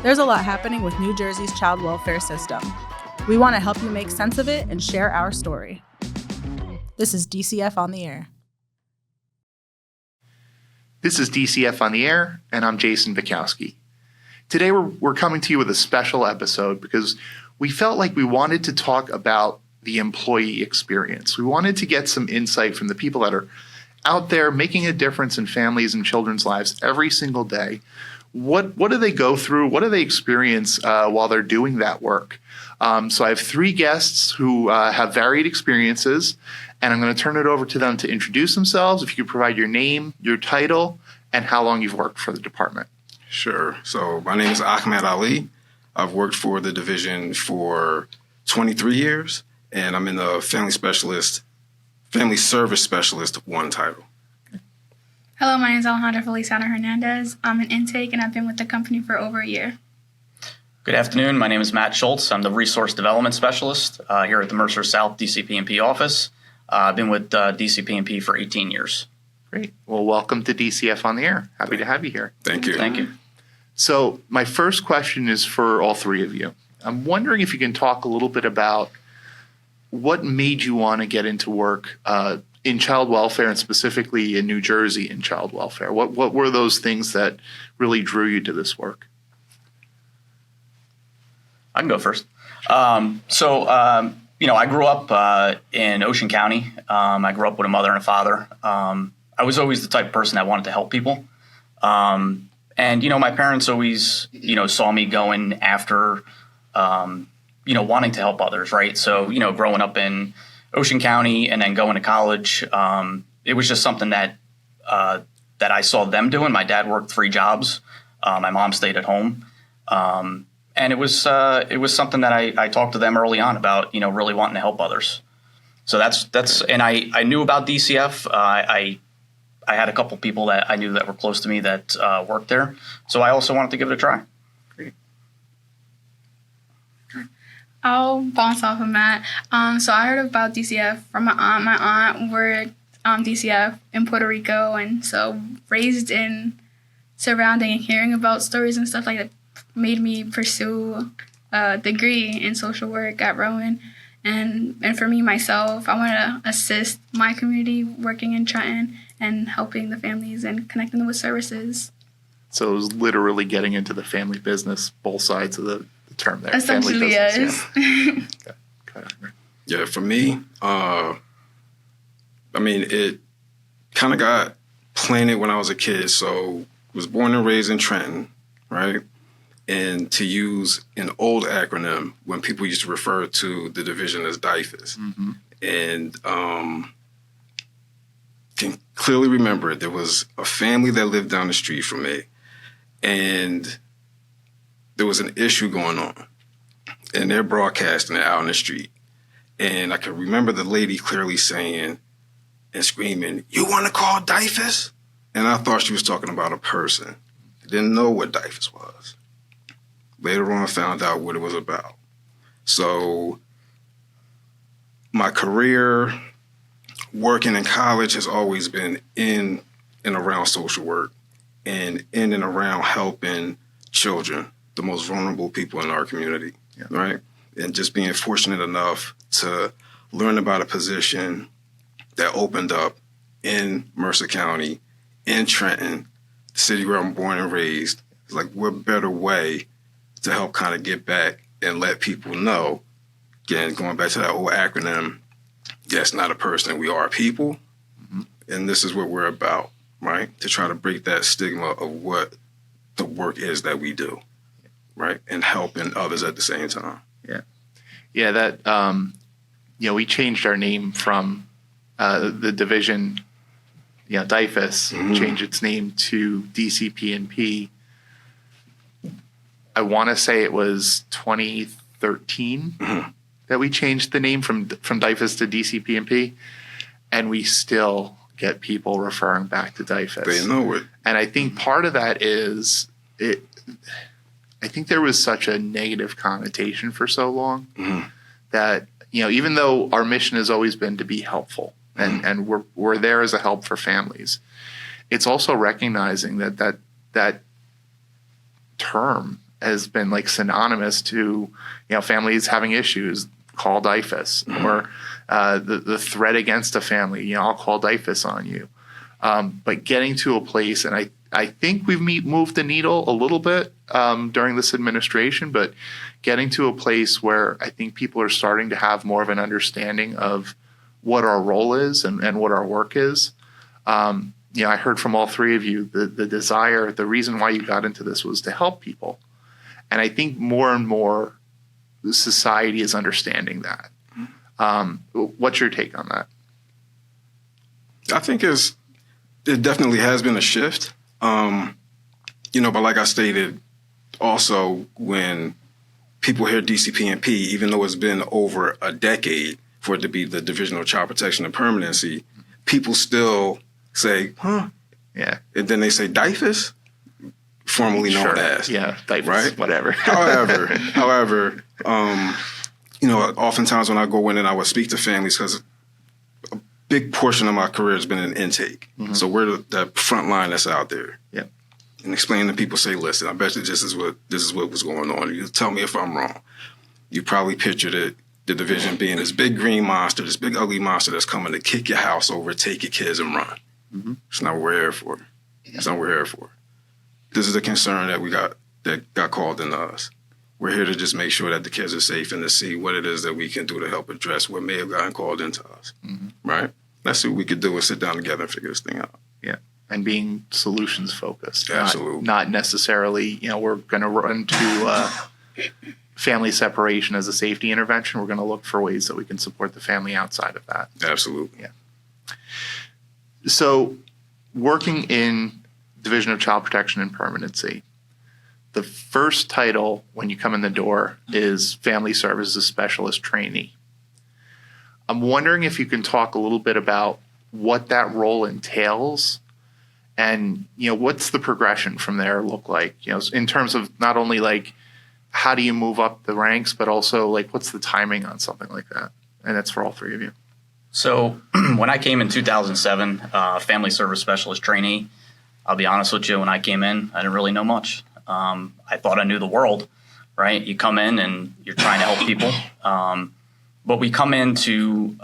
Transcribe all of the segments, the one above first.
There's a lot happening with New Jersey's child welfare system. We want to help you make sense of it and share our story. This is DCF on the Air. This is DCF on the Air, and I'm Jason Bukowski. Today we're coming to you with a special episode because we felt like we wanted to talk about the employee experience. We wanted to get some insight from the people that are out there making a difference in families and children's lives every single day. What do they go through? What do they experience while they're doing that work? So I have three guests who have varied experiences, and I'm going to turn it over to them to introduce themselves. If you could provide your name, your title, and how long you've worked for the department. Sure. So my name is Ahmed Ali. I've worked for the division for 23 years, and I'm in the family service specialist one title. Hello, my name is Alejandra Feliciano Hernandez. I'm an intake, and I've been with the company for over a year. Good afternoon. My name is Matt Schultz. I'm the Resource Development Specialist here at the Mercer South DCP&P office. I've been with DCP&P for 18 years. Great. Well, welcome to DCF on the Air. Happy to have you here. Thank you. Thank you. So my first question is for all three of you. I'm wondering if you can talk a little bit about what made you want to get into work in child welfare, and specifically in New Jersey in child welfare. What were those things that really drew you to this work? I can go first. I grew up in Ocean County. I grew up with a mother and a father. I was always the type of person that wanted to help people. And my parents always, saw me going after, wanting to help others, right? So, growing up in Ocean County and then going to college, it was just something that I saw them doing. My dad worked 3 jobs. My mom stayed at home. And it was something that I talked to them early on about, really wanting to help others. So that's and I knew about DCF. I had a couple people that I knew that were close to me that worked there. So I also wanted to give it a try. Great. I'll bounce off of Matt. So I heard about DCF from my aunt. My aunt worked DCF in Puerto Rico, and so raised in surrounding and hearing about stories and stuff like that made me pursue a degree in social work at Rowan. And for me, myself, I want to assist my community working in Trenton and helping the families and connecting them with services. So it was literally getting into the family business, both sides of the term there. Essentially, family business, yes. Yeah. Okay. Yeah, for me, it kind of got planted when I was a kid. So I was born and raised in Trenton, right? And to use an old acronym when people used to refer to the division as DCF. Mm-hmm. And can clearly remember there was a family that lived down the street from me, and there was an issue going on, and they're broadcasting it out on the street. And I can remember the lady clearly saying and screaming, "You want to call DCF?" And I thought she was talking about a person. I didn't know what DCF was. Later on, I found out what it was about. So my career working in college has always been in and around social work and in and around helping children, the most vulnerable people in our community, right? And just being fortunate enough to learn about a position that opened up in Mercer County, in Trenton, the city where I'm born and raised. It's like, what better way to help kind of get back and let people know, again, going back to that old acronym, yes, not a person, we are a people, and this is what we're about, right? To try to break that stigma of what the work is that we do, right? And helping others at the same time. Yeah, that, we changed our name from the division, DCF, changed its name to DCP&P. I want to say it was 2013 that we changed the name from DCF to DCP&P, and we still get people referring back to DCF. They know it. And I think part of that is I think there was such a negative connotation for so long that, even though our mission has always been to be helpful and we're there as a help for families, it's also recognizing that term has been like synonymous to, families having issues. Call DIFUS, or the threat against a family. I'll call DIFUS on you. But getting to a place, and I think we've moved the needle a little bit during this administration, but getting to a place where I think people are starting to have more of an understanding of what our role is and what our work is. I heard from all three of you the desire, the reason why you got into this was to help people. And I think more and more society is understanding that. What's your take on that? I think it definitely has been a shift. But like I stated, also when people hear DCP&P, even though it's been over a decade for it to be the Division of Child Protection and Permanency, people still say, huh? Yeah. And then they say DIFUS, formerly known as. Yeah, DIFUS, right? Whatever. However, oftentimes when I go in and I would speak to families, because a big portion of my career has been in intake. Mm-hmm. So we're the front line that's out there. Yeah. And explain to people, say, listen, I bet you this is what was going on. You tell me if I'm wrong. You probably pictured it, the division being this big green monster, this big ugly monster that's coming to kick your house over, take your kids and run. Mm-hmm. It's not what we're here for. It's not what we're here for. This is the concern that got called into us. We're here to just make sure that the kids are safe and to see what it is that we can do to help address what may have gotten called into us. Mm-hmm. Right? Let's see what we could do and sit down together and figure this thing out. Yeah. And being solutions focused. Absolutely. Not necessarily, we're going to run to family separation as a safety intervention. We're going to look for ways that we can support the family outside of that. Absolutely. Yeah. So working in Division of Child Protection and Permanency, the first title when you come in the door is Family Services Specialist Trainee. I'm wondering if you can talk a little bit about what that role entails and, what's the progression from there look like, in terms of not only like how do you move up the ranks, but also like what's the timing on something like that? And that's for all three of you. So when I came in 2007, Family Service Specialist Trainee, I'll be honest with you, when I came in, I didn't really know much. I thought I knew the world, right? You come in and you're trying to help people. But we come into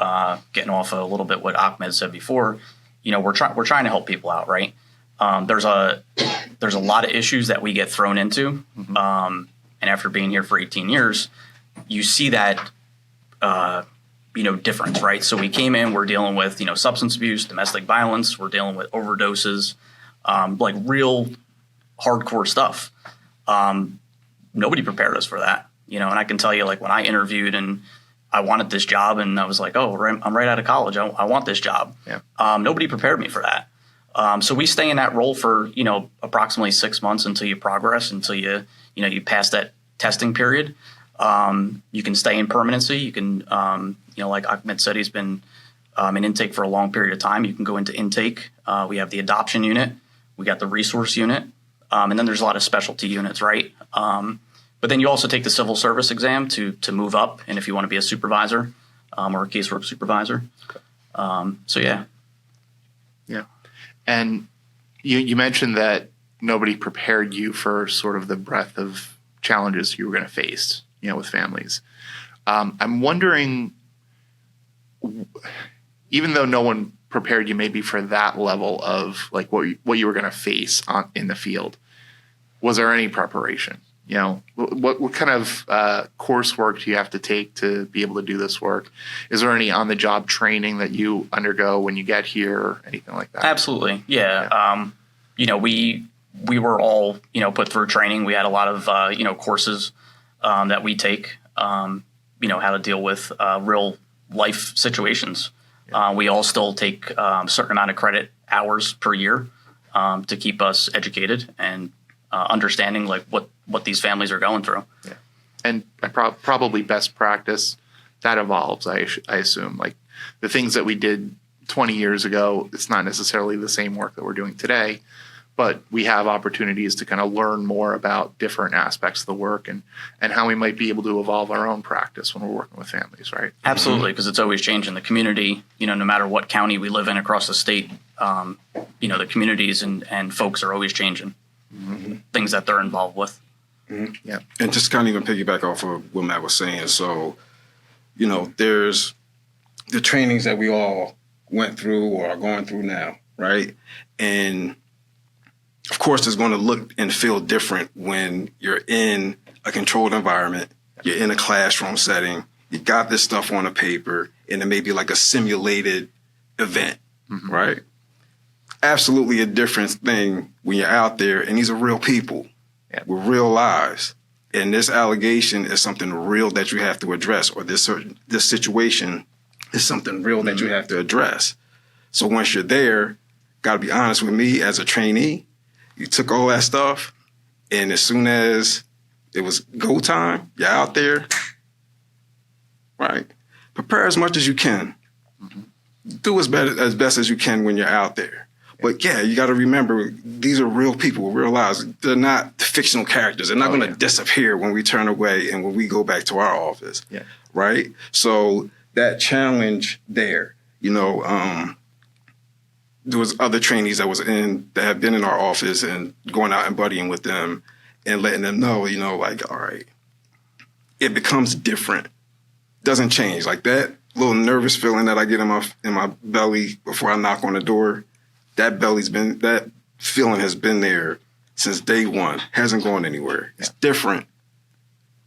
getting off a little bit what Ahmed said before, we're trying to help people out, right? There's a lot of issues that we get thrown into. Mm-hmm. And after being here for 18 years, you see that, difference, right? So we came in, we're dealing with, substance abuse, domestic violence, we're dealing with overdoses, like real hardcore stuff. Nobody prepared us for that, and I can tell you, like when I interviewed and I wanted this job and I was like, oh, I'm right out of college. I want this job. Yeah. Nobody prepared me for that. So we stay in that role for, approximately 6 months until you progress, until you pass that testing period. You can stay in permanency. You can, like Ahmed said, he's been in intake for a long period of time. You can go into intake. We have the adoption unit. We got the resource unit. And then there's a lot of specialty units, right? But then you also take the civil service exam to move up, and if you want to be a supervisor or a casework supervisor. So, yeah. Yeah. And you mentioned that nobody prepared you for sort of the breadth of challenges you were going to face, with families. I'm wondering, even though no one prepared you maybe for that level of like what you were going to face in the field, was there any preparation? What kind of coursework do you have to take to be able to do this work? Is there any on-the-job training that you undergo when you get here or anything like that? Absolutely, yeah. We were all, put through training. We had a lot of, courses that we take, how to deal with real life situations. Yeah. We all still take a certain amount of credit hours per year to keep us educated and understanding like what these families are going through. Yeah. And probably best practice that evolves, I assume. Like the things that we did 20 years ago, it's not necessarily the same work that we're doing today, but we have opportunities to kind of learn more about different aspects of the work and how we might be able to evolve our own practice when we're working with families, right? Absolutely, because it's always changing. The community, no matter what county we live in across the state, the communities and folks are always changing. Mm-hmm. Things that they're involved with. Yeah. And just kind of even piggyback off of what Matt was saying. So, there's the trainings that we all went through or are going through now, right? And of course, it's going to look and feel different when you're in a controlled environment, you're in a classroom setting, you got this stuff on a paper, and it may be like a simulated event, right? Absolutely a different thing when you're out there and these are real people with real lives. And this allegation is something real that you have to address, or this situation is something real that you have to address. So once you're there, got to be honest with me as a trainee, you took all that stuff, and as soon as it was go time, you're out there, right? Prepare as much as you can. Do as best as you can when you're out there. But yeah, you got to remember, these are real people, real lives. They're not fictional characters. They're not going to disappear when we turn away and when we go back to our office, right? So that challenge there, there was other trainees that have been in our office and going out and buddying with them and letting them know, like, all right, it becomes different. Doesn't change. Like that little nervous feeling that I get in my belly before I knock on the door, that feeling has been there since day one. Hasn't gone anywhere. It's different,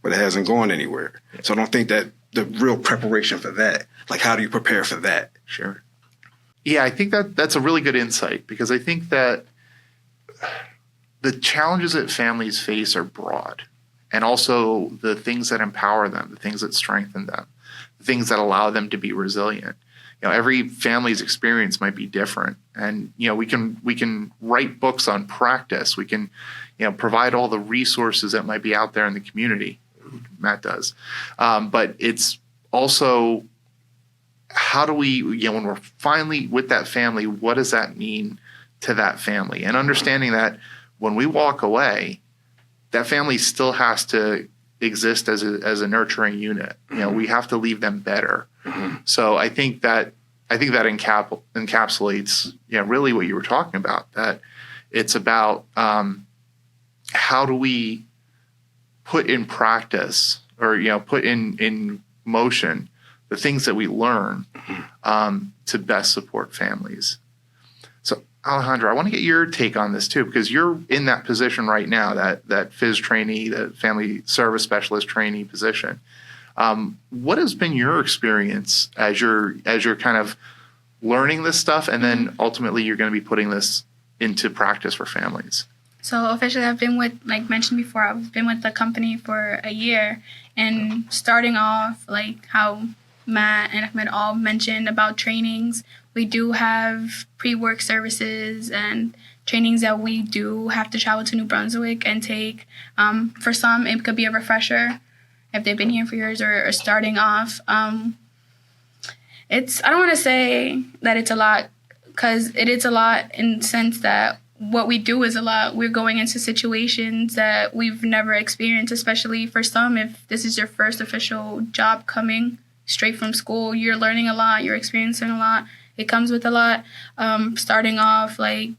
but it hasn't gone anywhere. So I don't think that the real preparation for that, like how do you prepare for that? Sure. Yeah, I think that's a really good insight, because I think that the challenges that families face are broad, and also the things that empower them, the things that strengthen them, the things that allow them to be resilient. Every family's experience might be different, and we can write books on practice. We can provide all the resources that might be out there in the community. Matt does, but it's also how do we, when we're finally with that family, what does that mean to that family? And understanding that when we walk away, that family still has to exist as a nurturing unit. We have to leave them better. So I think that encapsulates really what you were talking about. That it's about how do we put in practice or put in motion the things that we learn to best support families. So Alejandro, I want to get your take on this too, because you're in that position right now, that FIS trainee, the family service specialist trainee position. What has been your experience as you're kind of learning this stuff, and then ultimately you're going to be putting this into practice for families? So officially, I've been with, like mentioned before, I've been with the company for a year, and starting off like how Matt and Ahmed all mentioned about trainings, we do have pre-work services and trainings that we do have to travel to New Brunswick and take. For some, it could be a refresher if they've been here for years or starting off. I don't want to say that it's a lot, because it is a lot in the sense that what we do is a lot. We're going into situations that we've never experienced, especially for some, if this is your first official job coming straight from school, you're learning a lot, you're experiencing a lot. It comes with a lot. Starting off, we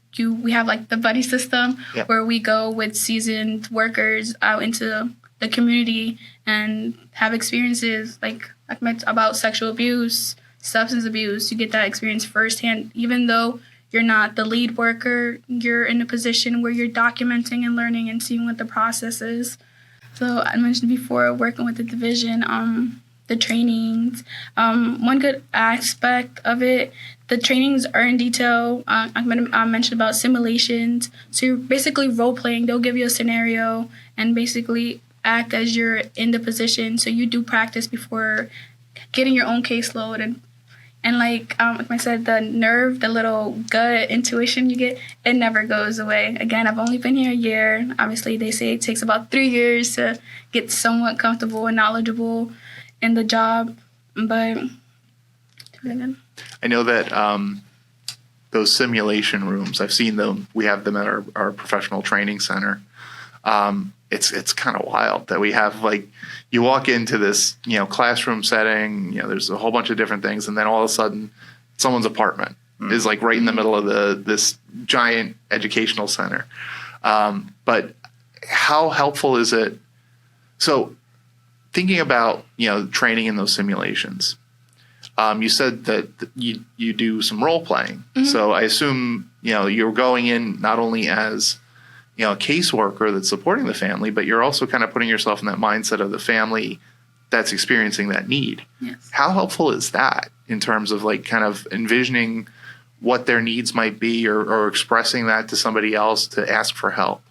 have like the buddy system where we go with seasoned workers out into the community and have experiences like about sexual abuse, substance abuse. You get that experience firsthand. Even though you're not the lead worker, you're in a position where you're documenting and learning and seeing what the process is. So I mentioned before, working with the division, the trainings. One good aspect of it, the trainings are in detail. I mentioned about simulations. So you're basically role-playing. They'll give you a scenario and basically act as you're in the position. So you do practice before getting your own caseload. And like I said, the nerve, the little gut intuition you get, it never goes away. Again, I've only been here a year. Obviously, they say it takes about 3 years to get somewhat comfortable and knowledgeable in the job, but I know that those simulation rooms, I've seen them. We have them at our professional training center. It's kind of wild that we have, like, you walk into this classroom setting. There's a whole bunch of different things, and then all of a sudden, someone's apartment is like right in the middle of this giant educational center. But how helpful is it? So thinking about, training in those simulations, you said that you do some role playing. So I assume, you're going in not only as, a caseworker that's supporting the family, but you're also kind of putting yourself in that mindset of the family that's experiencing that need. Yes. How helpful is that in terms of like kind of envisioning what their needs might be or expressing that to somebody else to ask for help?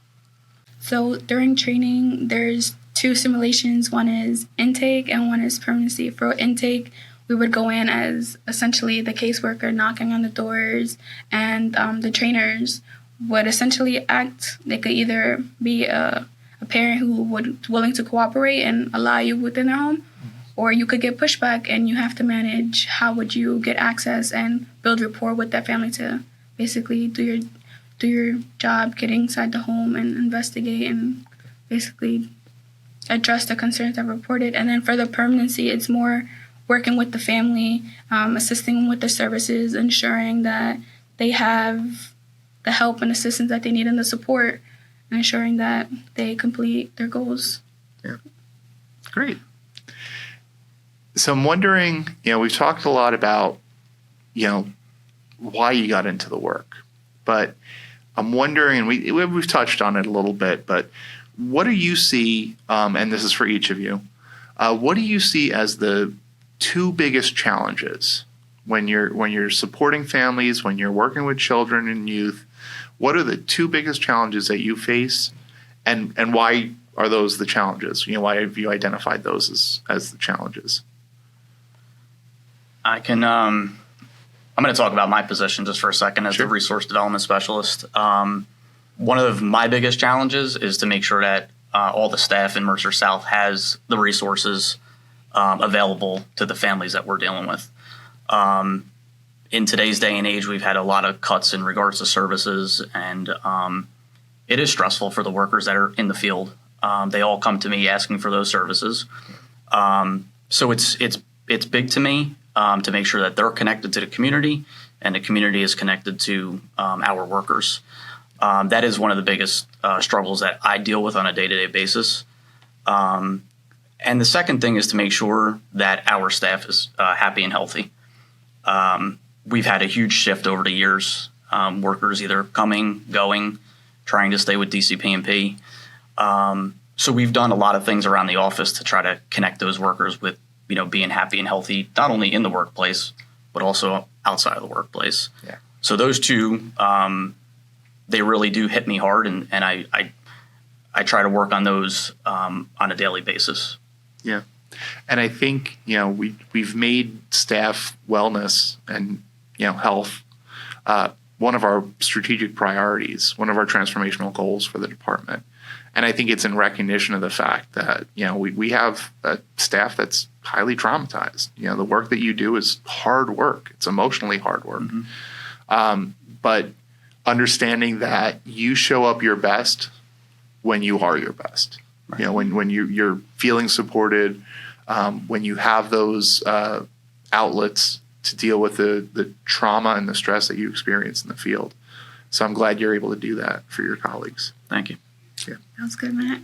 So during training, there's 2 simulations. One is intake and one is permanency. For intake, we would go in as essentially the caseworker knocking on the doors, and the trainers would essentially act. They could either be a parent who would willing to cooperate and allow you within their home, or you could get pushback and you have to manage how would you get access and build rapport with that family to basically do your job, get inside the home and investigate and basically address the concerns that were reported. And then for the permanency, it's more working with the family, assisting them with the services, ensuring that they have the help and assistance that they need and the support, and ensuring that they complete their goals. Yeah. Great. So I'm wondering, we've talked a lot about, why you got into the work, but I'm wondering, and we've touched on it a little bit, but what do you see, and this is for each of you, what do you see as the 2 biggest challenges when you're supporting families, when you're working with children and youth? What are the 2 biggest challenges that you face, and why are those the challenges? Why have you identified those as the challenges? I can. I'm going to talk about my position just for a second as the resource development specialist. One of my biggest challenges is to make sure that all the staff in Mercer South has the resources available to the families that we're dealing with. In today's day and age, we've had a lot of cuts in regards to services, and it is stressful for the workers that are in the field. They all come to me asking for those services. So it's big to me to make sure that they're connected to the community and the community is connected to our workers. That is one of the biggest struggles that I deal with on a day-to-day basis. And the second thing is to make sure that our staff is happy and healthy. We've had a huge shift over the years, workers either coming, going, trying to stay with DCP&P. So we've done a lot of things around the office to try to connect those workers with, being happy and healthy, not only in the workplace, but also outside of the workplace. Yeah. So those 2, they really do hit me hard, and I try to work on those on a daily basis. Yeah. And I think, we've made staff wellness and, health one of our strategic priorities, one of our transformational goals for the department. And I think it's in recognition of the fact that, we have a staff that's highly traumatized. The work that you do is hard work. It's emotionally hard work. But understanding that you show up your best when you are your best. Right. When you're feeling supported, when you have those outlets to deal with the trauma and the stress that you experience in the field. So I'm glad you're able to do that for your colleagues. Thank you. Yeah. That was good, Matt.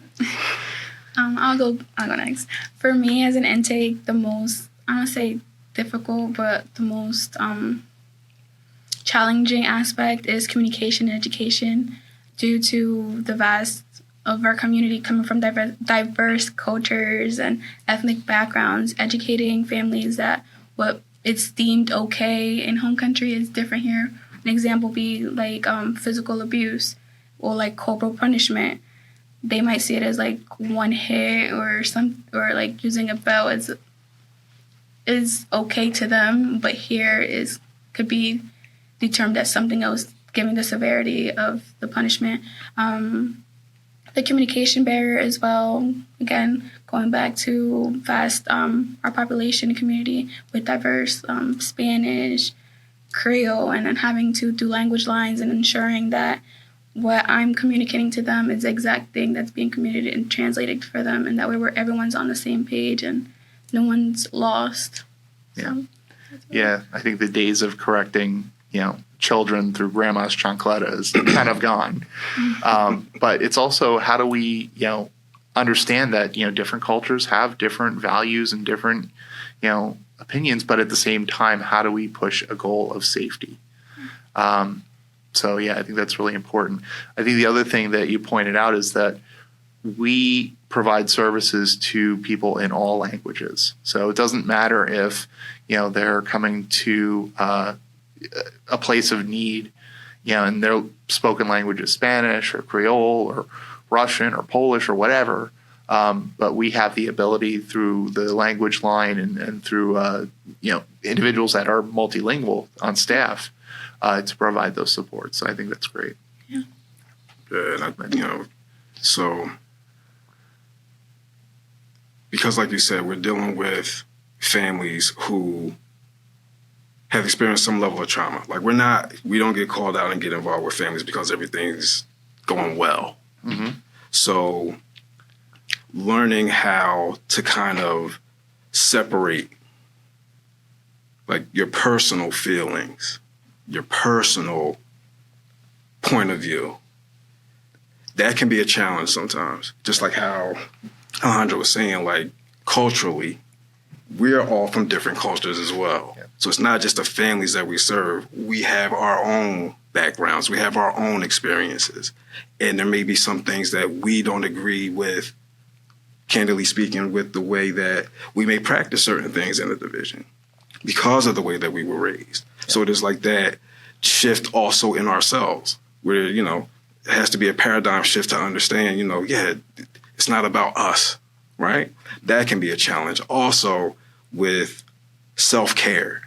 I'll go next. For me as an intake, the most, I don't say difficult, but the most challenging aspect is communication and education, due to the vast of our community coming from diverse cultures and ethnic backgrounds. Educating families that what it's deemed okay in home country is different here. An example be like physical abuse or like corporal punishment. They might see it as like one hit or like using a belt is okay to them, but here could be determined as something else, given the severity of the punishment. The communication barrier as well, again, going back to vast our population and community with diverse Spanish, Creole, and then having to do language lines and ensuring that what I'm communicating to them is the exact thing that's being communicated and translated for them, and that way where everyone's on the same page and no one's lost. Yeah. Yeah, I think the days of correcting, children through grandma's chancleta is kind of gone. But it's also, how do we, understand that, different cultures have different values and different, opinions, but at the same time, how do we push a goal of safety? So yeah, I think that's really important. I think the other thing that you pointed out is that we provide services to people in all languages. So it doesn't matter if, they're coming to a place of need, and their spoken language is Spanish or Creole or Russian or Polish or whatever. But we have the ability through the language line and through, individuals that are multilingual on staff to provide those supports. So I think that's great. Yeah. And so because like you said, we're dealing with families who have experienced some level of trauma. Like we don't get called out and get involved with families because everything's going well. Mm-hmm. So learning how to kind of separate like your personal feelings, your personal point of view, that can be a challenge sometimes. Just like how Alejandro was saying, like culturally, we're all from different cultures as well. Yeah. So it's not just the families that we serve. We have our own backgrounds. We have our own experiences. And there may be some things that we don't agree with, candidly speaking, with the way that we may practice certain things in the division because of the way that we were raised. Yeah. So there's like that shift also in ourselves where, it has to be a paradigm shift to understand, it's not about us, right? That can be a challenge. Also with self-care,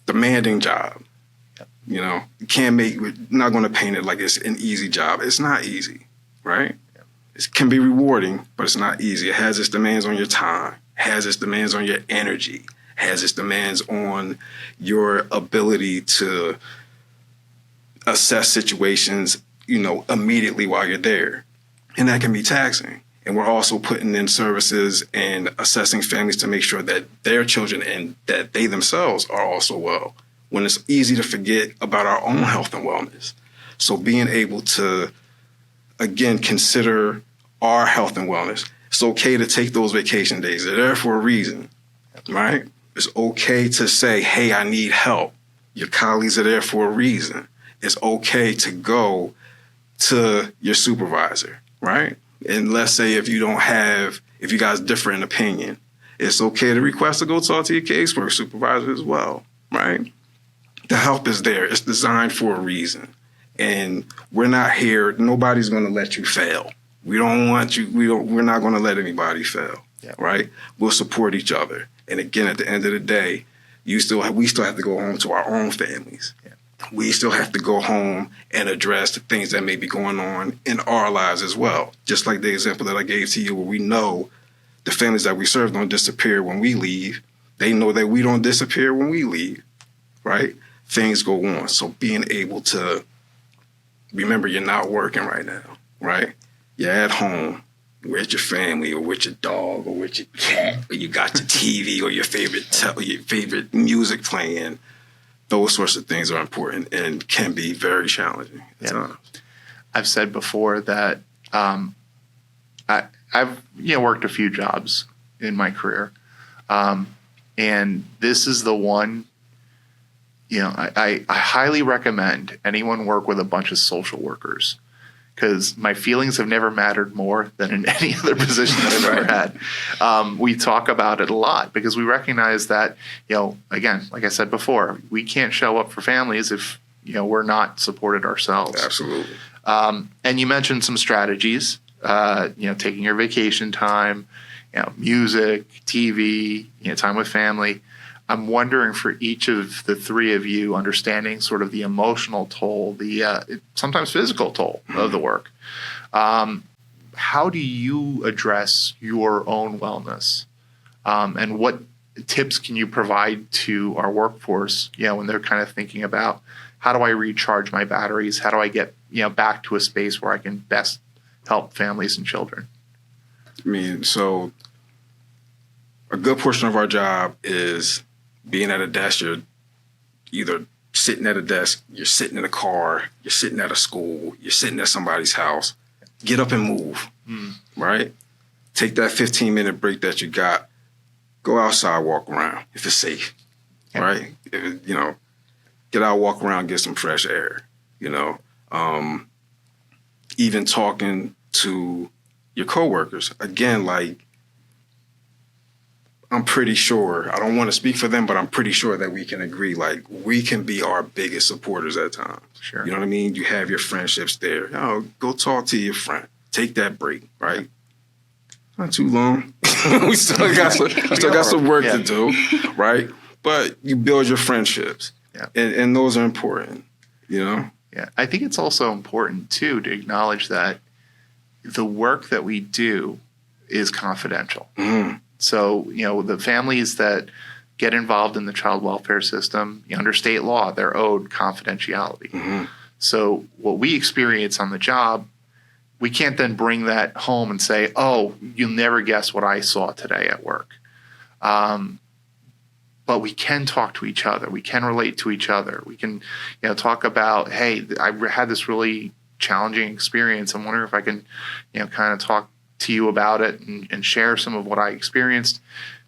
demanding job. You can't we're not going to paint it like it's an easy job. It's not easy, right? It can be rewarding, but it's not easy. It has its demands on your time, has its demands on your energy, has its demands on your ability to assess situations, immediately while you're there. And that can be taxing. And we're also putting in services and assessing families to make sure that their children and that they themselves are also well, when it's easy to forget about our own health and wellness. So being able to, again, consider our health and wellness. It's okay to take those vacation days. They're there for a reason, right? It's okay to say, hey, I need help. Your colleagues are there for a reason. It's okay to go to your supervisor, right? And let's say if you guys differ in opinion, it's okay to request to go talk to your casework supervisor as well, right? The help is there. It's designed for a reason. And we're not here. Nobody's going to let you fail. We don't want you. We're not going to let anybody fail, right? We'll support each other. And again, at the end of the day, we still have to go home to our own families. Yeah. We still have to go home and address the things that may be going on in our lives as well. Just like the example that I gave to you, where we know the families that we serve don't disappear when we leave. They know that we don't disappear when we leave, right? Things go on. So being able to remember you're not working right now, right? You're at home with your family or with your dog or with your cat, or you got your TV or your favorite music playing. Those sorts of things are important and can be very challenging at times. I've said before that I've worked a few jobs in my career, and this is the one. I highly recommend anyone work with a bunch of social workers, because my feelings have never mattered more than in any other position that I've ever had. We talk about it a lot because we recognize that, again, like I said before, we can't show up for families if, we're not supported ourselves. Absolutely. And you mentioned some strategies, taking your vacation time, music, TV, time with family. I'm wondering for each of the three of you, understanding sort of the emotional toll, the sometimes physical toll of the work. How do you address your own wellness? And what tips can you provide to our workforce, when they're kind of thinking about how do I recharge my batteries? How do I get, back to a space where I can best help families and children? So a good portion of our job is being at a desk. You're either sitting at a desk, you're sitting in a car, you're sitting at a school, you're sitting at somebody's house. Get up and move, right? Take that 15-minute break that you got. Go outside, walk around if it's safe, right? Get out, walk around, get some fresh air, Even talking to your coworkers. Again, like, I'm pretty sure, I don't want to speak for them, but I'm pretty sure that we can agree, like, we can be our biggest supporters at times. Sure. You know what I mean? You have your friendships there. Go talk to your friend. Take that break, right? Not too long. we still got some work to do, right? But you build your friendships, and those are important, Yeah, I think it's also important, too, to acknowledge that the work that we do is confidential. Mm-hmm. So, the families that get involved in the child welfare system, under state law, they're owed confidentiality. Mm-hmm. So what we experience on the job, we can't then bring that home and say, oh, you'll never guess what I saw today at work. But we can talk to each other. We can relate to each other. We can, talk about, hey, I had this really challenging experience. I'm wondering if I can, kind of talk to you about it and share some of what I experienced.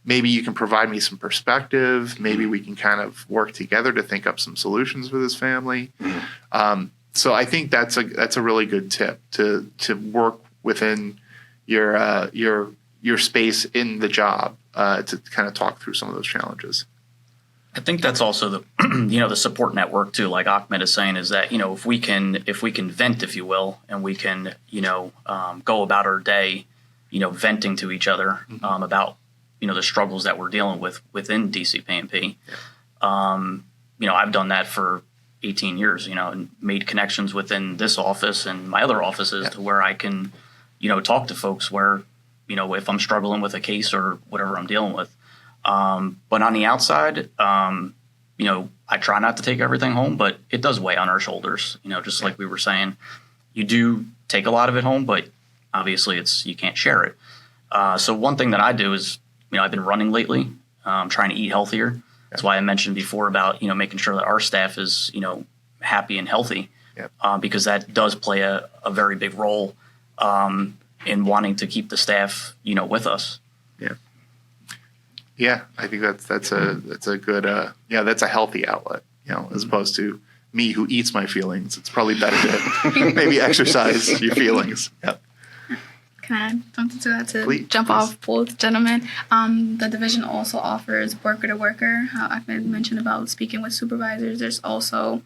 Maybe you can provide me some perspective. Maybe we can kind of work together to think up some solutions for this family. So I think that's a really good tip to work within your space in the job to kind of talk through some of those challenges. I think that's also the the support network too. Like Ahmed is saying, is that if we can vent, if you will, and we can go about our day, venting to each other about the struggles that we're dealing with within DCPMP. I've done that for 18 years, and made connections within this office and my other offices to where I can, talk to folks where, if I'm struggling with a case or whatever I'm dealing with. But on the outside, I try not to take everything home, but it does weigh on our shoulders, just like we were saying. You do take a lot of it home, but obviously you can't share it. So one thing that I do is, I've been running lately, trying to eat healthier. That's why I mentioned before about, making sure that our staff is, happy and healthy, because that does play a very big role in wanting to keep the staff, with us. Yeah, I think that's a good that's a healthy outlet, as opposed to me who eats my feelings. It's probably better to maybe exercise your feelings. Yeah. Can I add something to that Please. Off both gentlemen? The division also offers worker to worker. How Ahmed mentioned about speaking with supervisors. There's also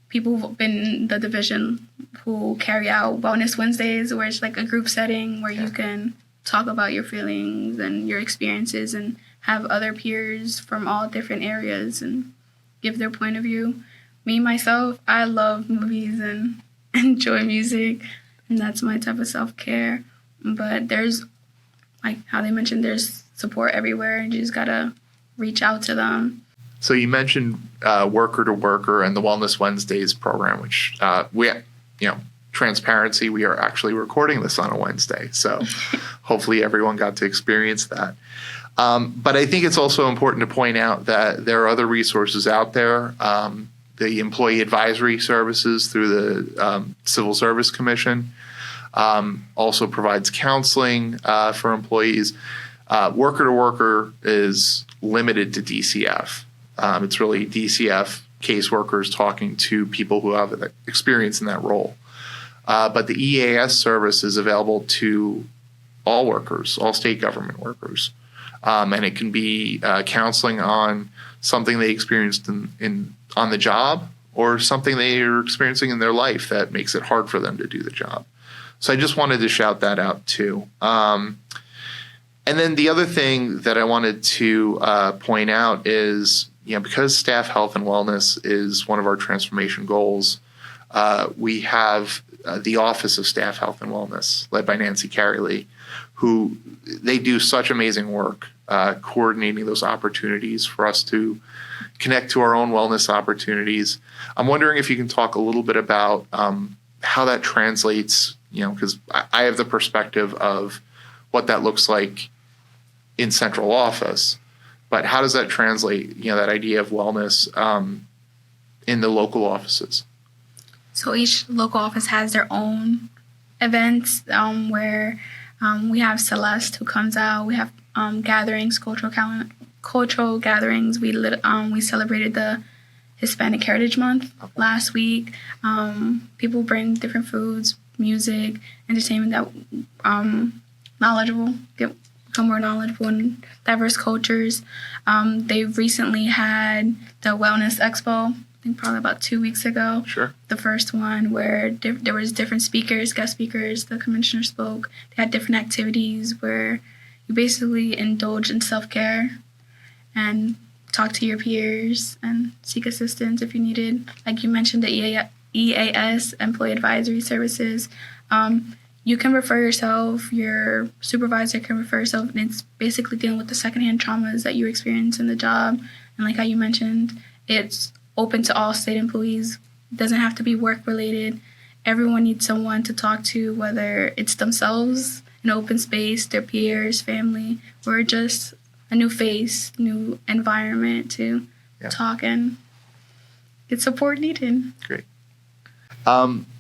people who've been in the division who carry out Wellness Wednesdays, where it's like a group setting where you can talk about your feelings and your experiences and have other peers from all different areas and give their point of view. Me, myself, I love movies and enjoy music, and that's my type of self-care. But there's, like how they mentioned, there's support everywhere, and you just gotta reach out to them. So you mentioned worker to worker and the Wellness Wednesdays program, which transparency, we are actually recording this on a Wednesday. So hopefully everyone got to experience that. But I think it's also important to point out that there are other resources out there. The Employee Advisory Services through the Civil Service Commission also provides counseling for employees. Worker to worker is limited to DCF. It's really DCF caseworkers talking to people who have experience in that role. But the EAS service is available to all workers, all state government workers. And it can be counseling on something they experienced on the job or something they are experiencing in their life that makes it hard for them to do the job. So I just wanted to shout that out too. And then the other thing that I wanted to point out is, because staff health and wellness is one of our transformation goals, we have the Office of Staff Health and Wellness, led by Nancy Carey, who they do such amazing work coordinating those opportunities for us to connect to our own wellness opportunities. I'm wondering if you can talk a little bit about how that translates, because I have the perspective of what that looks like in central office, but how does that translate, that idea of wellness in the local offices? So each local office has their own events where we have Celeste who comes out. We have gatherings, cultural gatherings. We celebrated the Hispanic Heritage Month last week. People bring different foods, music, entertainment that become more knowledgeable in diverse cultures. They've recently had the Wellness Expo, I think probably about 2 weeks ago. Sure. The first one where there was different speakers, guest speakers. The commissioner spoke. They had different activities where you basically indulge in self-care and talk to your peers and seek assistance if you needed. Like you mentioned, the EAS, Employee Advisory Services. You can refer yourself, your supervisor can refer yourself, and it's basically dealing with the secondhand traumas that you experience in the job. And like how you mentioned, it's open to all state employees. It doesn't have to be work-related. Everyone needs someone to talk to, whether it's themselves, an open space, their peers, family, or just a new face, new environment to talk and get support needed. Great.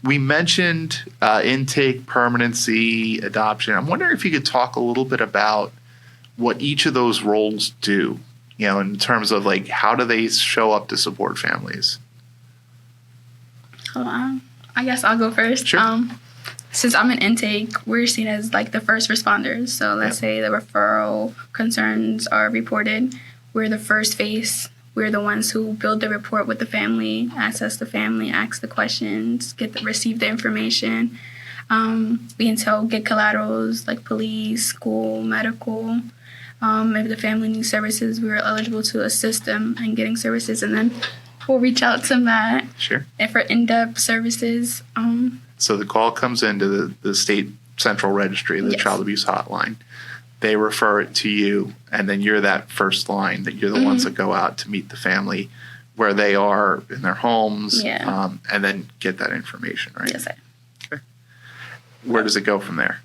We mentioned intake, permanency, adoption. I'm wondering if you could talk a little bit about what each of those roles do, in terms of like how do they show up to support families? I guess I'll go first. Sure. Since I'm an intake, we're seen as like the first responders. So let's say the referral concerns are reported. We're the first face. We're the ones who build the report with the family, access the family, ask the questions, receive the information. We get collaterals like police, school, medical. If the family needs services, we're eligible to assist them in getting services, and then we'll reach out to Matt. Sure. And for in-depth services. So the call comes into the state central registry, the Yes. child abuse hotline. They refer it to you, and then you're that first line, that you're the ones that go out to meet the family where they are in their homes, and then get that information, right? Yes, sir. Okay. Where does it go from there?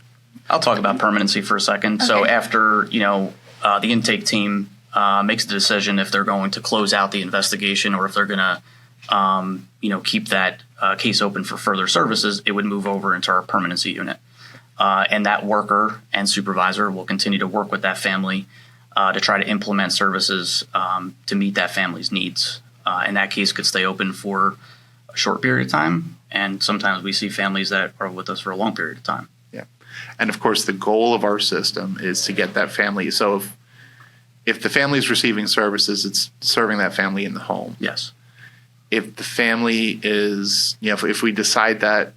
I'll talk about permanency for a second. Okay. So after, the intake team makes the decision if they're going to close out the investigation or if they're going to, keep that case open for further services, it would move over into our permanency unit. And that worker and supervisor will continue to work with that family to try to implement services to meet that family's needs. And that case could stay open for a short period of time. And sometimes we see families that are with us for a long period of time. Yeah. And of course, the goal of our system is to get that family. So if the family is receiving services, it's serving that family in the home. Yes. If the family is, if we decide that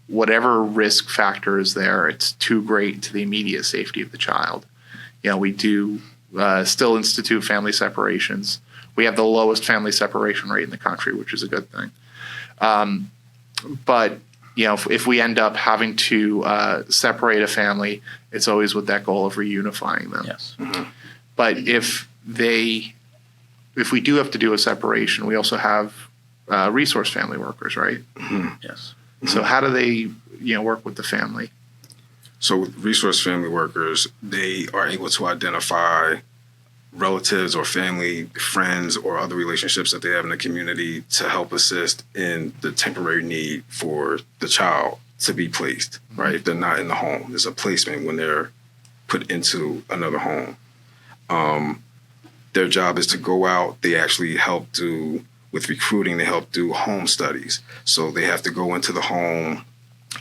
whatever risk factor is there, it's too great to the immediate safety of the child, we do still institute family separations. We have the lowest family separation rate in the country, which is a good thing. But if we end up having to separate a family, it's always with that goal of reunifying them. Yes. Mm-hmm. But if we do have to do a separation, we also have resource family workers, right? Mm-hmm. Yes. So how do they, work with the family? So with resource family workers, they are able to identify relatives or family, friends, or other relationships that they have in the community to help assist in the temporary need for the child to be placed, right? If they're not in the home, there's a placement when they're put into another home. Their job is to go out. They actually help with recruiting, they help do home studies. So they have to go into the home,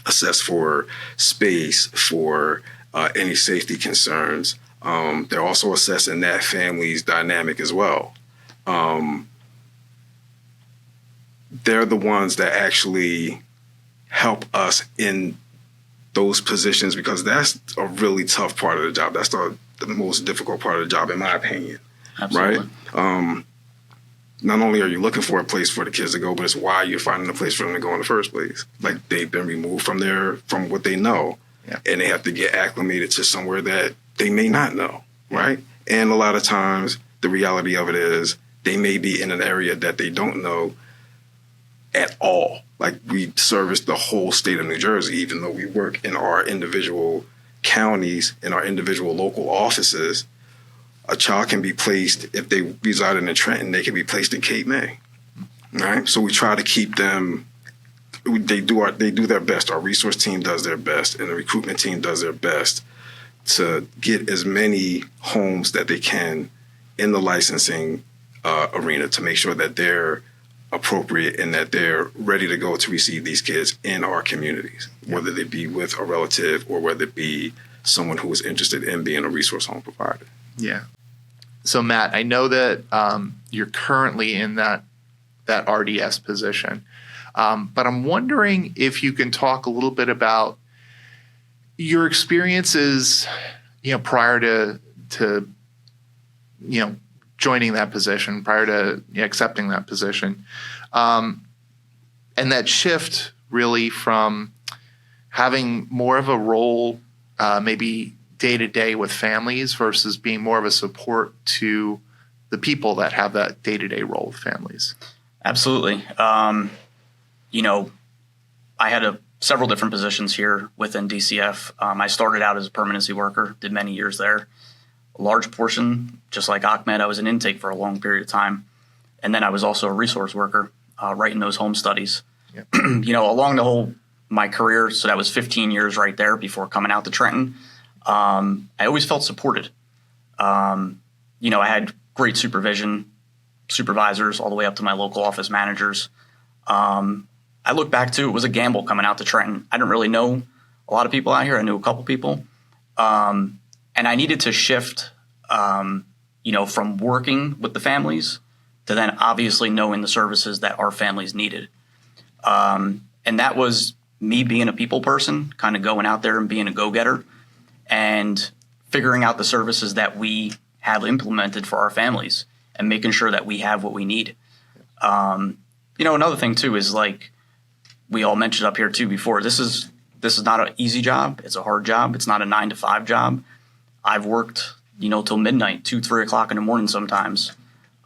assess for space, for any safety concerns. They're also assessing that family's dynamic as well. They're the ones that actually help us in those positions because that's a really tough part of the job. That's the most difficult part of the job, in my opinion. Absolutely. Right? Not only are you looking for a place for the kids to go, but it's why you're finding a place for them to go in the first place. Like they've been removed from what they know, and they have to get acclimated to somewhere that they may not know, right? And a lot of times the reality of it is they may be in an area that they don't know at all. Like we service the whole state of New Jersey, even though we work in our individual counties, in our individual local offices. A child can be placed, if they reside in Trenton, they can be placed in Cape May, All right. So we try to keep them. They do their best. Our resource team does their best, and the recruitment team does their best to get as many homes that they can in the licensing arena to make sure that they're appropriate and that they're ready to go to receive these kids in our communities, whether they be with a relative or whether it be someone who is interested in being a resource home provider. Yeah. So Matt, I know that you're currently in that RDS position, but I'm wondering if you can talk a little bit about your experiences, prior to joining that position, prior to accepting that position, and that shift really from having more of a role, maybe day to day with families versus being more of a support to the people that have that day to day role with families. Absolutely. I had several different positions here within DCF. I started out as a permanency worker, did many years there. A large portion, just like Ahmed, I was in intake for a long period of time. And then I was also a resource worker, writing those home studies. Yep. Along the whole my career, so that was 15 years right there before coming out to Trenton. I always felt supported. I had great supervisors all the way up to my local office managers. I look back to, it was a gamble coming out to Trenton. I didn't really know a lot of people out here. I knew a couple people. And I needed to shift, from working with the families to then obviously knowing the services that our families needed. And that was me being a people person, kind of going out there and being a go-getter and figuring out the services that we have implemented for our families and making sure that we have what we need. Another thing too is, like we all mentioned up here too before, this is not an easy job. It's a hard job. It's not a 9-to-5 job. I've worked, till midnight, 2-3 o'clock in the morning sometimes.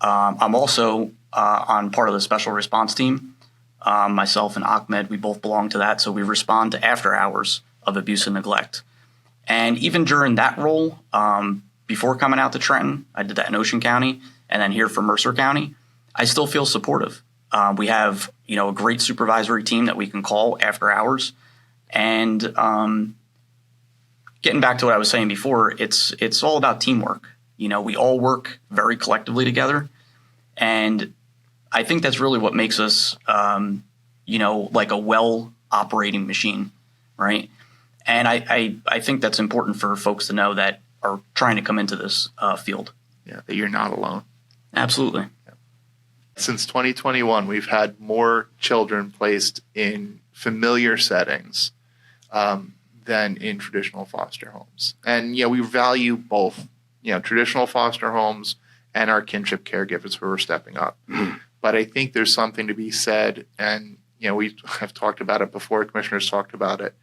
I'm also on part of the special response team. Myself and Ahmed, we both belong to that. So we respond to after hours of abuse and neglect. And even during that role, before coming out to Trenton, I did that in Ocean County and then here for Mercer County, I still feel supportive. We have, a great supervisory team that we can call after hours. And getting back to what I was saying before, it's all about teamwork. We all work very collectively together. And I think that's really what makes us, like a well-operating machine, right? And I think that's important for folks to know that are trying to come into this field. Yeah, that you're not alone. Absolutely. Since 2021, we've had more children placed in familiar settings than in traditional foster homes. And, we value both, traditional foster homes and our kinship caregivers who are stepping up. Mm-hmm. But I think there's something to be said, and, we have talked about it before, commissioners talked about it.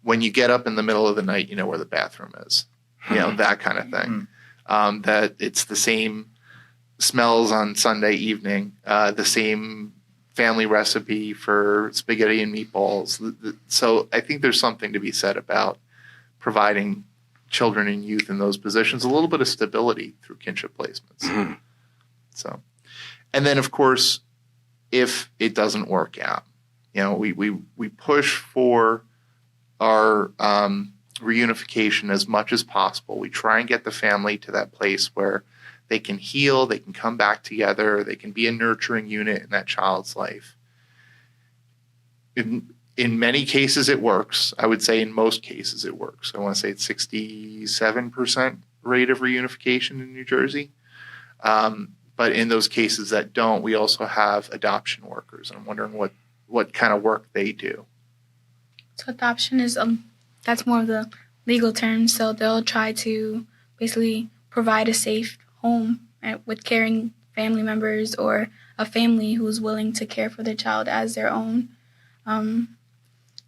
When you get up in the middle of the night, you know where the bathroom is, that kind of thing. That it's the same smells on Sunday evening, the same family recipe for spaghetti and meatballs. So I think there's something to be said about providing children and youth in those positions a little bit of stability through kinship placements. Mm-hmm. So, and then of course, if it doesn't work out, we push for our reunification as much as possible. We try and get the family to that place where they can heal, they can come back together, they can be a nurturing unit in that child's life. In many cases, it works. I would say in most cases, it works. I want to say it's 67% rate of reunification in New Jersey. But in those cases that don't, we also have adoption workers. I'm wondering what kind of work they do. So adoption is that's more of the legal term. So they'll try to basically provide a safe home with caring family members or a family who's willing to care for their child as their own.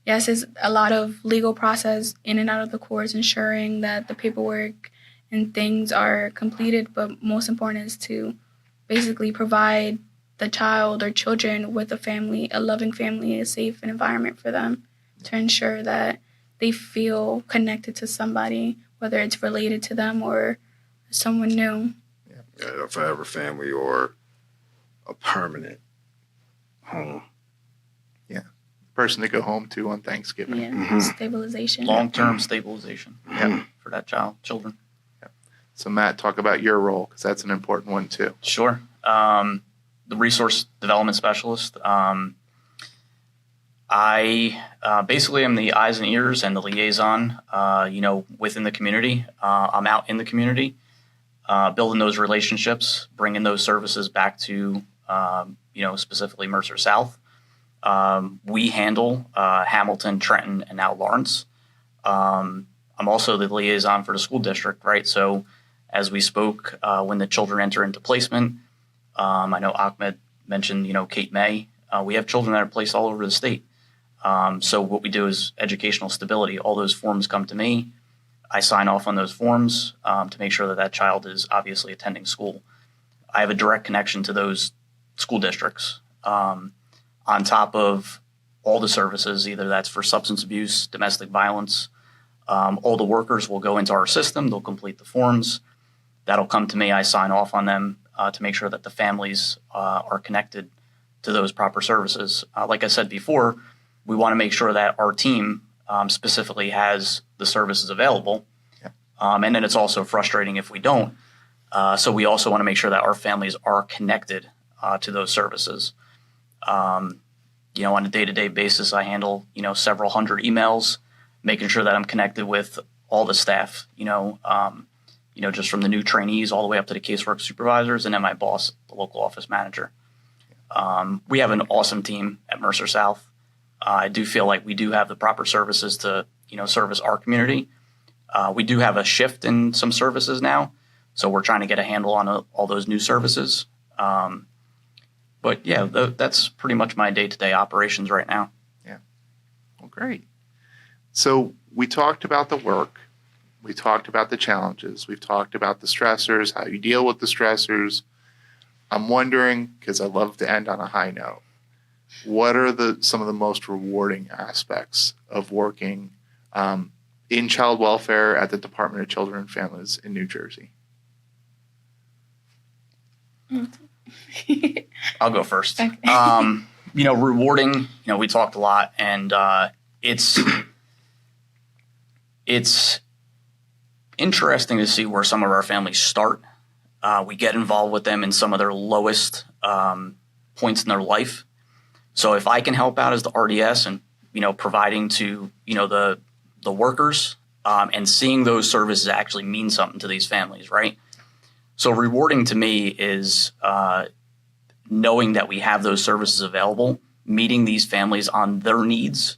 Yes, it's a lot of legal process in and out of the courts, ensuring that the paperwork and things are completed. But most important is to basically provide the child or children with a loving family, a safe environment for them to ensure that they feel connected to somebody, whether it's related to them or someone new. A forever family or a permanent home. Person to go home to on Thanksgiving. Yeah, stabilization. Long-term stabilization Yeah. for that children. So Matt, talk about your role because that's an important one too. Sure. The resource development specialist. I basically am the eyes and ears and the liaison, within the community. I'm out in the community, building those relationships, bringing those services back to, specifically Mercer South. We handle Hamilton, Trenton, and now Lawrence. I'm also the liaison for the school district, right? So as we spoke, when the children enter into placement, I know Ahmed mentioned, Kate May. We have children that are placed all over the state. So what we do is educational stability. All those forms come to me. I sign off on those forms to make sure that that child is obviously attending school. I have a direct connection to those school districts. On top of all the services, either that's for substance abuse, domestic violence, all the workers will go into our system. They'll complete the forms. That'll come to me. I sign off on them to make sure that the families are connected to those proper services. Like I said before, we want to make sure that our team specifically has the services available. Yeah. And then it's also frustrating if we don't. So we also want to make sure that our families are connected to those services. On a day-to-day basis, I handle, several hundred emails, making sure that I'm connected with all the staff, just from the new trainees all the way up to the casework supervisors, and then my boss, the local office manager. We have an awesome team at Mercer South. I do feel like we do have the proper services to, service our community. We do have a shift in some services now, so we're trying to get a handle on all those new services. But yeah, that's pretty much my day-to-day operations right now. Yeah. Well, great. So we talked about the work. We talked about the challenges. We've talked about the stressors, how you deal with the stressors. I'm wondering, because I love to end on a high note, what are some of the most rewarding aspects of working in child welfare at the Department of Children and Families in New Jersey? I'll go first. Okay. Rewarding, we talked a lot, and it's interesting to see where some of our families start. We get involved with them in some of their lowest points in their life. So if I can help out as the RDS and, providing to, the workers and seeing those services actually mean something to these families, right? So rewarding to me is knowing that we have those services available, meeting these families on their needs,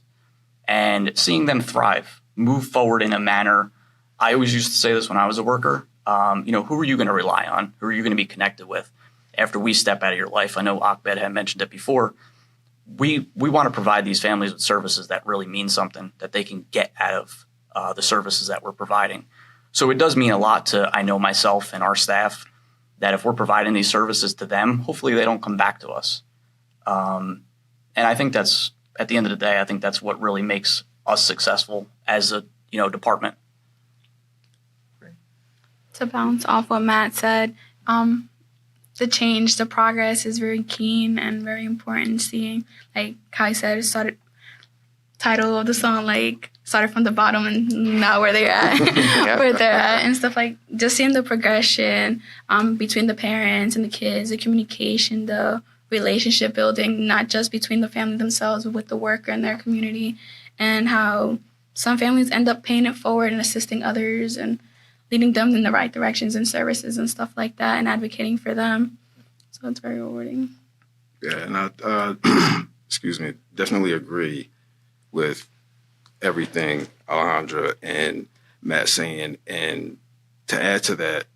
and seeing them thrive, move forward in a manner. I always used to say this when I was a worker. Who are you going to rely on? Who are you going to be connected with after we step out of your life? I know Ahmed had mentioned it before. We want to provide these families with services that really mean something, that they can get out of the services that we're providing. So it does mean a lot to, I know, myself and our staff, that if we're providing these services to them, hopefully they don't come back to us. And I think that's, at the end of the day, I think that's what really makes us successful as a department. To bounce off what Matt said, the change, the progress is very keen and very important. Seeing, like how he said, title of the song, started from the bottom and now where they're at, where they're at, and stuff like just seeing the progression between the parents and the kids, the communication, the relationship building, not just between the family themselves, but with the worker and their community, and how some families end up paying it forward and assisting others and leading them in the right directions and services and stuff like that, and advocating for them. So it's very rewarding. Yeah, and I, definitely agree with everything Alejandra and Matt saying. And to add to that,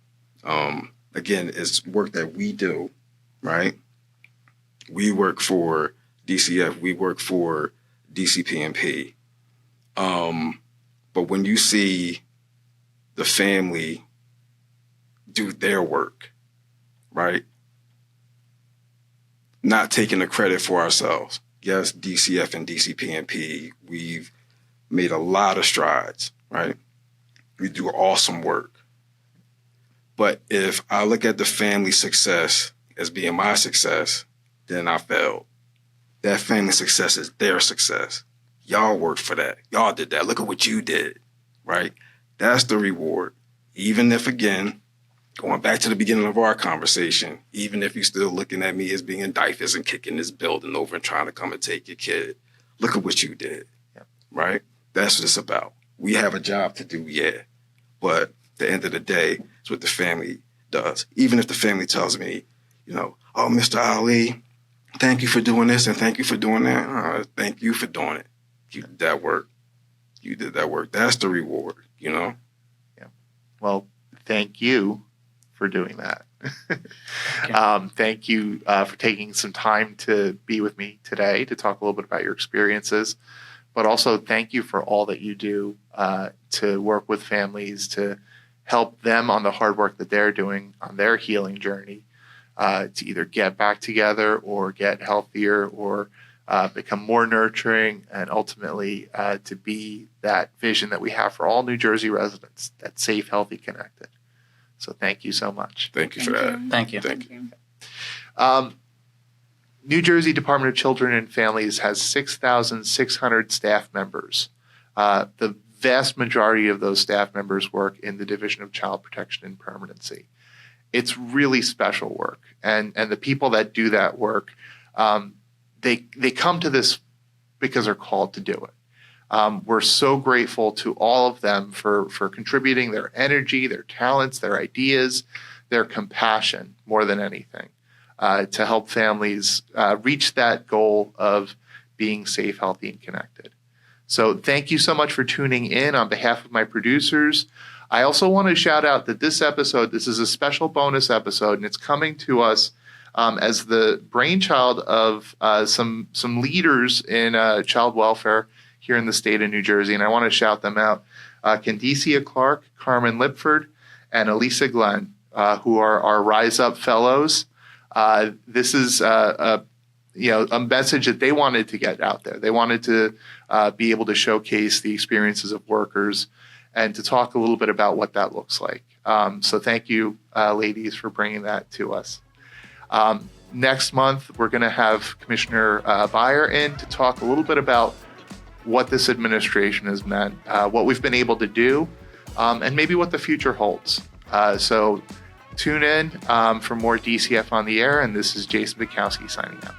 again, it's work that we do, right? We work for DCF, we work for DCPMP. But when you see the family do their work, right? Not taking the credit for ourselves. Yes, DCF and DCPMP, we've made a lot of strides, right? We do awesome work. But if I look at the family success as being my success, then I failed, that family success is their success. Y'all worked for that. Y'all did that. Look at what you did, right? That's the reward. Even if, again, going back to the beginning of our conversation, even if you're still looking at me as being in diapers and kicking this building over and trying to come and take your kid, look at what you did, right? That's what it's about. We have a job to do, yeah. But at the end of the day, it's what the family does. Even if the family tells me, oh, Mr. Ali, thank you for doing this and thank you for doing that. Thank you for doing it. You did that work. You did that work. That's the reward, Yeah. Well, thank you for doing that. Thank you for taking some time to be with me today to talk a little bit about your experiences, but also thank you for all that you do to work with families, to help them on the hard work that they're doing on their healing journey, to either get back together or get healthier or become more nurturing, and ultimately to be that vision that we have for all New Jersey residents, that safe, healthy, connected. So thank you so much. Thank you for that. Thank you. Thank you. New Jersey Department of Children and Families has 6,600 staff members. The vast majority of those staff members work in the Division of Child Protection and Permanency. It's really special work. And the people that do that work, they come to this because they're called to do it. We're so grateful to all of them for contributing their energy, their talents, their ideas, their compassion, more than anything, to help families reach that goal of being safe, healthy, and connected. So thank you so much for tuning in on behalf of my producers. I also want to shout out that this is a special bonus episode, and it's coming to us as the brainchild of some leaders in child welfare here in the state of New Jersey, and I want to shout them out. Candicia Clark, Carmen Lipford, and Elisa Glenn, who are our Rise Up Fellows. This is a message that they wanted to get out there. They wanted to be able to showcase the experiences of workers and to talk a little bit about what that looks like. So thank you, ladies, for bringing that to us. Next month, we're going to have Commissioner Beyer in to talk a little bit about what this administration has meant, what we've been able to do, and maybe what the future holds. So tune in for more DCF on the Air, and this is Jason Bukowski signing out.